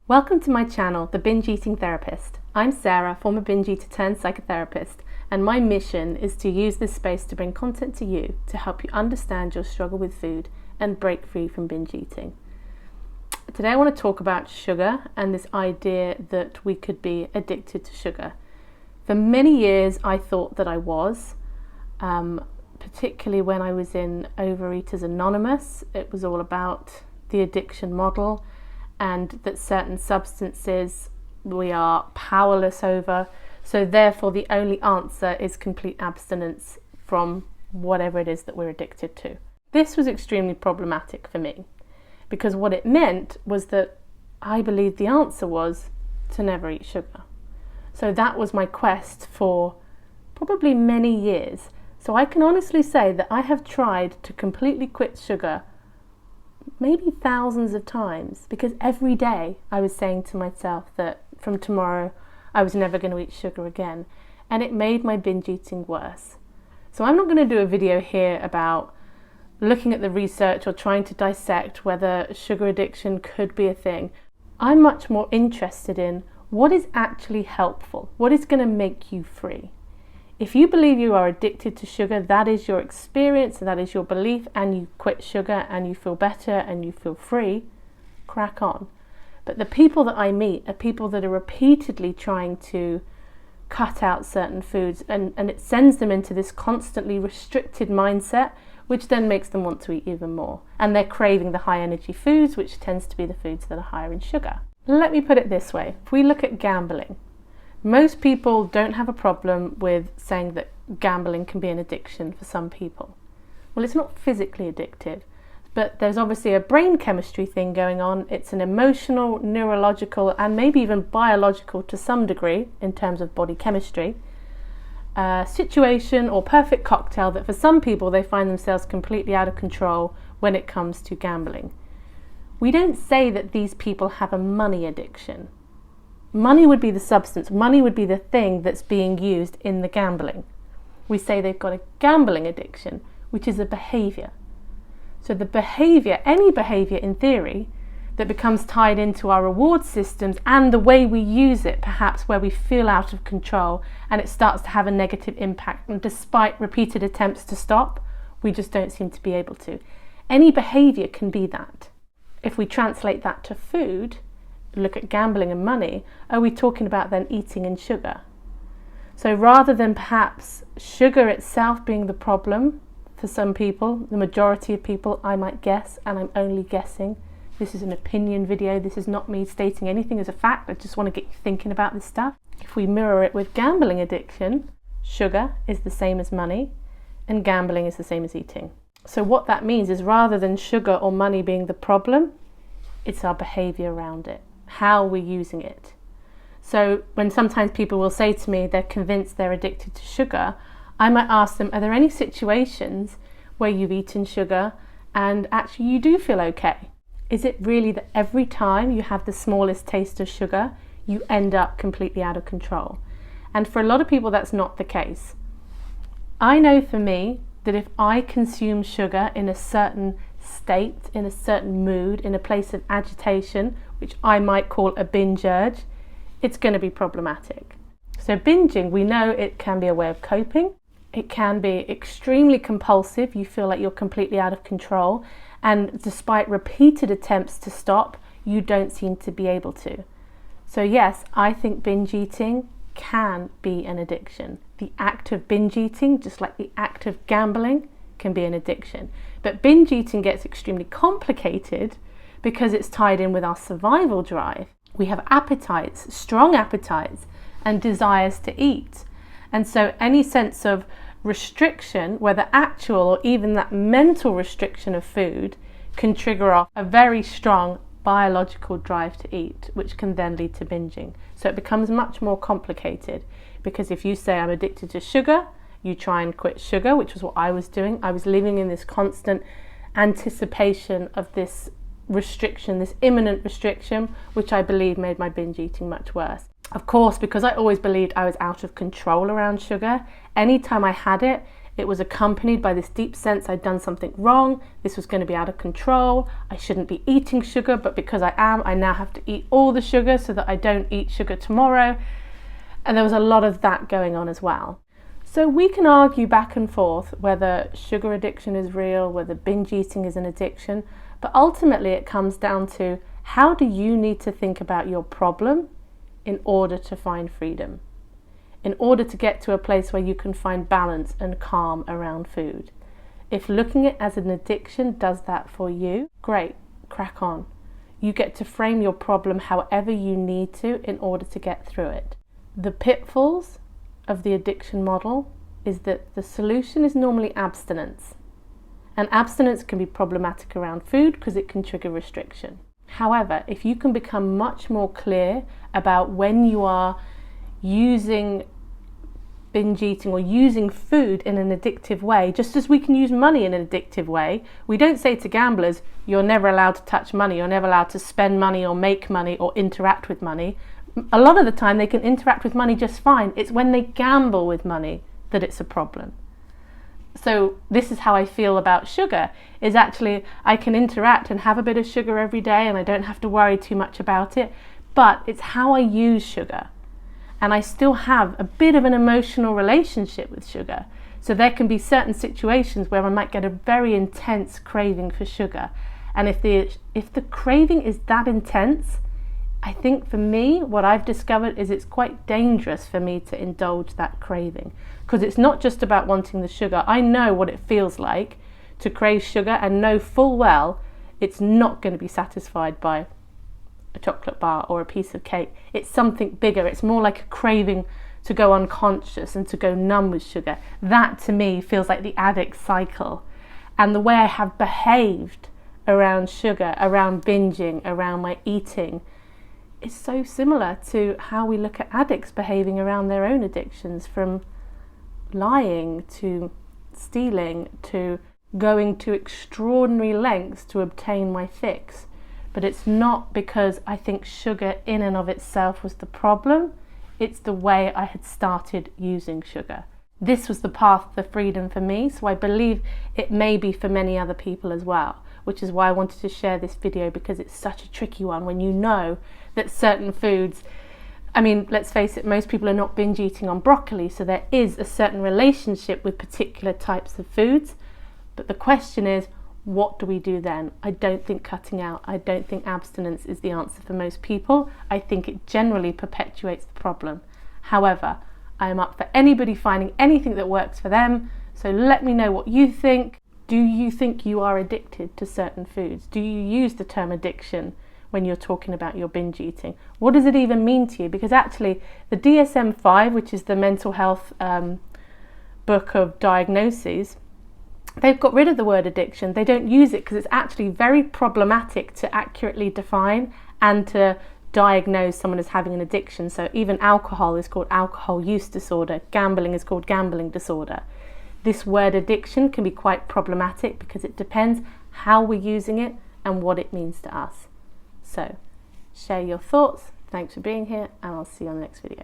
Welcome to my channel, The Binge Eating Therapist. I'm Sarah, former binge eater turned psychotherapist, and my mission is to use this space to bring content to you to help you understand your struggle with food and break free from binge eating. Today I want to talk about sugar and this idea that we could be addicted to sugar. For many years I thought that I was, particularly when I was in Overeaters Anonymous. It was all about the addiction model, and that certain substances we are powerless over, so therefore the only answer is complete abstinence from whatever it is that we're addicted to. This was extremely problematic for me, because what it meant was that I believed the answer was to never eat sugar. So that was my quest for probably many years. So I can honestly say that I have tried to completely quit sugar maybe thousands of times, because every day I was saying to myself that from tomorrow I was never going to eat sugar again, and it made my binge eating worse. So I'm not going to do a video here about looking at the research or trying to dissect whether sugar addiction could be a thing. I'm much more interested in what is actually helpful, what is going to make you free. If you believe you are addicted to sugar, that is your experience and that is your belief, and you quit sugar and you feel better and you feel free, crack on. But the people that I meet are people that are repeatedly trying to cut out certain foods, and it sends them into this constantly restricted mindset, which then makes them want to eat even more. And they're craving the high energy foods, which tends to be the foods that are higher in sugar. Let me put it this way. If we look at gambling, most people don't have a problem with saying that gambling can be an addiction for some people. Well, it's not physically addictive, but there's obviously a brain chemistry thing going on. It's an emotional, neurological, and maybe even biological to some degree in terms of body chemistry situation or perfect cocktail that for some people they find themselves completely out of control when it comes to gambling. We don't say that these people have a money addiction. Money would be the substance, money would be the thing that's being used in the gambling. We say they've got a gambling addiction, which is a behaviour. So the behaviour, any behaviour in theory, that becomes tied into our reward systems and the way we use it, perhaps where we feel out of control and it starts to have a negative impact, and despite repeated attempts to stop, we just don't seem to be able to. Any behaviour can be that. If we translate that to food, look at gambling and money, are we talking about then eating and sugar? So rather than perhaps sugar itself being the problem for some people, the majority of people, I might guess, and I'm only guessing, this is an opinion video, this is not me stating anything as a fact, I just want to get you thinking about this stuff. If we mirror it with gambling addiction, sugar is the same as money and gambling is the same as eating. So what that means is rather than sugar or money being the problem, it's our behaviour around it, how we're using it. So when sometimes people will say to me they're convinced they're addicted to sugar, I might ask them, are there any situations where you've eaten sugar and actually you do feel okay? Is it really that every time you have the smallest taste of sugar, you end up completely out of control? And for a lot of people that's not the case. I know for me that if I consume sugar in a certain state, in a certain mood, in a place of agitation, which I might call a binge urge, it's going to be problematic. So binging, we know it can be a way of coping. It can be extremely compulsive. You feel like you're completely out of control, and despite repeated attempts to stop, you don't seem to be able to. So yes, I think binge eating can be an addiction. The act of binge eating, just like the act of gambling, can be an addiction. But binge eating gets extremely complicated because it's tied in with our survival drive. We have appetites, strong appetites, and desires to eat. And so any sense of restriction, whether actual or even that mental restriction of food, can trigger off a very strong biological drive to eat, which can then lead to binging. So it becomes much more complicated, because if you say I'm addicted to sugar, you try and quit sugar, which was what I was doing. I was living in this constant anticipation of this restriction, this imminent restriction, which I believe made my binge eating much worse. Of course, because I always believed I was out of control around sugar, anytime I had it, It was accompanied by this deep sense I'd done something wrong, this was going to be out of control, I shouldn't be eating sugar, but because I am, I now have to eat all the sugar so that I don't eat sugar tomorrow. And there was a lot of that going on as well. So we can argue back and forth whether sugar addiction is real, whether binge eating is an addiction, but ultimately it comes down to how do you need to think about your problem in order to find freedom, in order to get to a place where you can find balance and calm around food. If looking at it as an addiction does that for you, great, crack on. You get to frame your problem however you need to in order to get through it. The pitfalls of the addiction model is that the solution is normally abstinence. And abstinence can be problematic around food because it can trigger restriction. However, if you can become much more clear about when you are using binge eating or using food in an addictive way, just as we can use money in an addictive way, we don't say to gamblers, you're never allowed to touch money, you're never allowed to spend money or make money or interact with money. A lot of the time they can interact with money just fine. It's when they gamble with money that it's a problem. So this is how I feel about sugar, is actually I can interact and have a bit of sugar every day and I don't have to worry too much about it, but it's how I use sugar. And I still have a bit of an emotional relationship with sugar. So there can be certain situations where I might get a very intense craving for sugar. And if the craving is that intense, I think for me, what I've discovered is it's quite dangerous for me to indulge that craving, because it's not just about wanting the sugar. I know what it feels like to crave sugar and know full well it's not going to be satisfied by a chocolate bar or a piece of cake. It's something bigger. It's more like a craving to go unconscious and to go numb with sugar. That to me feels like the addict cycle. And the way I have behaved around sugar, around binging, around my eating, is so similar to how we look at addicts behaving around their own addictions, from lying to stealing to going to extraordinary lengths to obtain my fix. But it's not because I think sugar in and of itself was the problem, it's the way I had started using sugar. This was the path to freedom for me, so I believe it may be for many other people as well, which is why I wanted to share this video, because it's such a tricky one when you know that certain foods, I mean, let's face it, most people are not binge eating on broccoli, so there is a certain relationship with particular types of foods. But the question is, what do we do then? I don't think cutting out, I don't think abstinence is the answer for most people. I think it generally perpetuates the problem. However, I am up for anybody finding anything that works for them, so let me know what you think. Do you think you are addicted to certain foods? Do you use the term addiction when you're talking about your binge eating? What does it even mean to you? Because actually the DSM-5, which is the mental health book of diagnoses, they've got rid of the word addiction. They don't use it because it's actually very problematic to accurately define and to diagnose someone as having an addiction. So even alcohol is called alcohol use disorder. Gambling is called gambling disorder. This word addiction can be quite problematic because it depends how we're using it and what it means to us. So share your thoughts. Thanks for being here, and I'll see you on the next video.